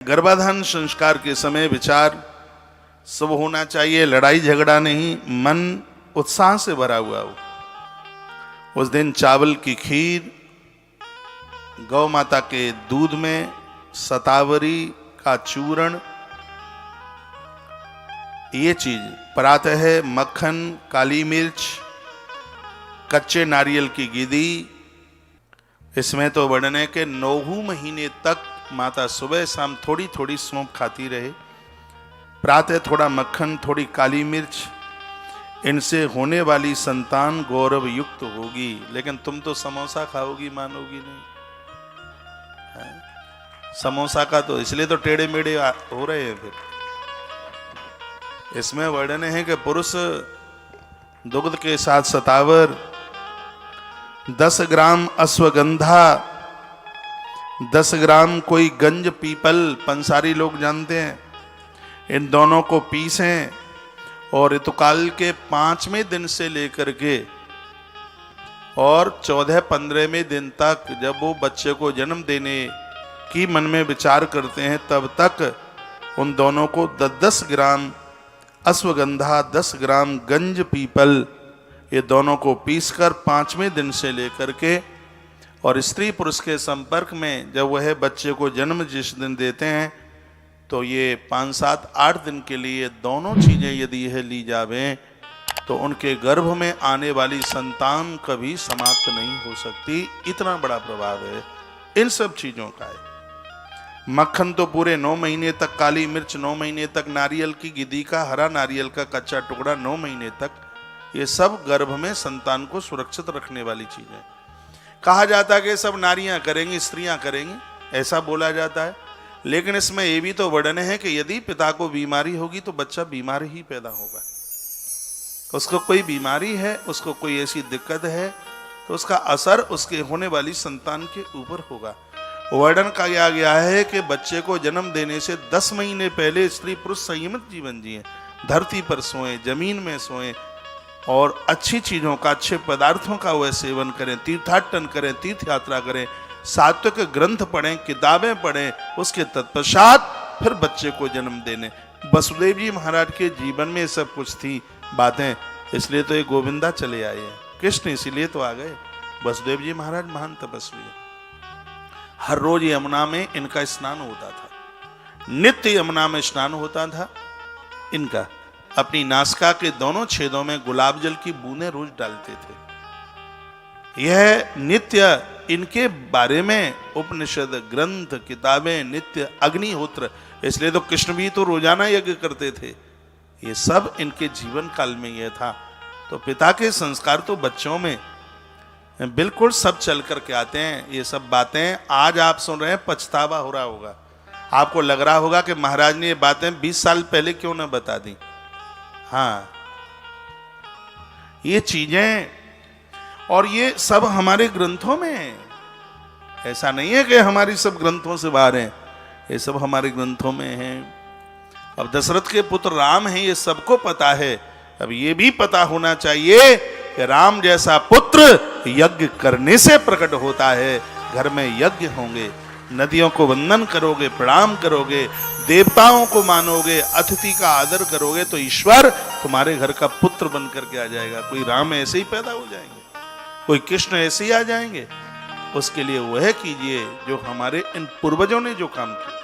गर्भाधान संस्कार के समय विचार सब होना चाहिए, लड़ाई झगड़ा नहीं, मन उत्साह से भरा हुआ हो। उस दिन चावल की खीर, गौ माता के दूध में सतावरी का चूर्ण, ये चीज प्रातः है, मक्खन, काली मिर्च, कच्चे नारियल की गिदी। इसमें तो वर्णन के 9 महीने तक माता सुबह शाम थोड़ी थोड़ी सौंफ खाती रहे। प्रातः थोड़ा मक्खन, थोड़ी काली मिर्च, इनसे होने वाली संतान गौरव युक्त होगी। लेकिन तुम तो समोसा खाओगी, मानोगी नहीं। समोसा का तो इसलिए तो टेढ़े मेढ़े हो रहे हैं। फिर इसमें वर्णन है कि पुरुष दुग्ध के साथ सतावर, 10 ग्राम अश्वगंधा, 10 ग्राम कोई गंज पीपल, पंसारी लोग जानते हैं, इन दोनों को पीसें और ऋतुकाल के 5वें दिन से लेकर के और 14-15वें दिन तक, जब वो बच्चे को जन्म देने की मन में विचार करते हैं, तब तक उन दोनों को 10-10 ग्राम अश्वगंधा, 10 ग्राम गंज पीपल, ये दोनों को पीसकर 5वें दिन से लेकर के, और स्त्री पुरुष के संपर्क में जब वह बच्चे को जन्म जिस दिन देते हैं, तो ये 5, 7, 8 दिन के लिए दोनों चीजें यदि यह ली जावें तो उनके गर्भ में आने वाली संतान कभी समाप्त नहीं हो सकती। इतना बड़ा प्रभाव है इन सब चीजों का है। मक्खन तो पूरे 9 महीने तक, काली मिर्च 9 महीने तक, नारियल की गिदी का हरा नारियल का कच्चा टुकड़ा 9 महीने तक, ये सब गर्भ में संतान को सुरक्षित रखने वाली चीजें। कहा जाता है कि सब नारियां करेंगी, स्त्रियां करेंगी, ऐसा बोला जाता है। लेकिन इसमें यह भी तो वर्णन है कि यदि पिता को बीमारी होगी तो बच्चा बीमार ही पैदा होगा। उसको कोई बीमारी है, उसको कोई ऐसी दिक्कत है, तो उसका असर उसके होने वाली संतान के ऊपर होगा। वर्णन किया गया है कि बच्चे को जन्म देने से 10 महीने पहले स्त्री पुरुष संयमित जीवन जिए, धरती पर सोएं, जमीन में सोएं और अच्छी चीजों का, अच्छे पदार्थों का वह सेवन करें, तीर्थाटन करें, तीर्थ यात्रा करें, सात्विक ग्रंथ पढ़ें, किताबें पढ़ें, उसके तत्पश्चात फिर बच्चे को जन्म देने। वसुदेव जी महाराज के जीवन में सब कुछ थी बातें, इसलिए तो ये गोविंदा चले आए हैं, कृष्ण इसीलिए तो आ गए। वसुदेव जी महाराज महान तपस्वी है। हर रोज यमुना में इनका स्नान होता था, नित्य यमुना में स्नान होता था इनका। अपनी नासिका के दोनों छेदों में गुलाब जल की बूंदें रोज डालते थे। यह नित्य इनके बारे में उपनिषद ग्रंथ, किताबें, नित्य अग्निहोत्र, इसलिए तो कृष्ण भी तो रोजाना यज्ञ करते थे। ये सब इनके जीवन काल में यह था। तो पिता के संस्कार तो बच्चों में बिल्कुल सब चल करके आते हैं। ये सब बातें आज आप सुन रहे हैं, पछतावा हो रहा होगा, आपको लग रहा होगा कि महाराज ने ये बातें 20 साल पहले क्यों ना बता दी। हाँ, ये चीजें और ये सब हमारे ग्रंथों में है। ऐसा नहीं है कि हमारी सब ग्रंथों से बाहर है, ये सब हमारे ग्रंथों में है। अब दशरथ के पुत्र राम हैं, ये सबको पता है। अब ये भी पता होना चाहिए कि राम जैसा पुत्र यज्ञ करने से प्रकट होता है। घर में यज्ञ होंगे, नदियों को वंदन करोगे, प्रणाम करोगे, देवताओं को मानोगे, अतिथि का आदर करोगे, तो ईश्वर तुम्हारे घर का पुत्र बन करके आ जाएगा। कोई राम ऐसे ही पैदा हो जाएंगे, कोई कृष्ण ऐसे ही आ जाएंगे। उसके लिए वह कीजिए जो हमारे इन पूर्वजों ने जो काम किया।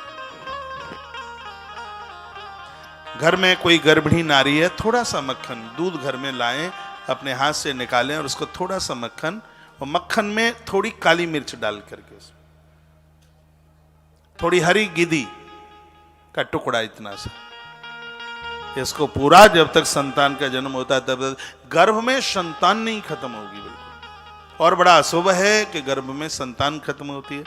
घर में कोई गर्भिणी नारी है, थोड़ा सा मक्खन, दूध घर में लाएं, अपने हाथ से निकालें और उसको थोड़ा सा मक्खन, और मक्खन में थोड़ी काली मिर्च डाल करके, थोड़ी हरी गिदी का टुकड़ा, इतना सा, इसको पूरा जब तक संतान का जन्म होता है तब तक गर्भ में संतान नहीं खत्म होगी बिल्कुल। और बड़ा अशुभ है कि गर्भ में संतान खत्म होती है।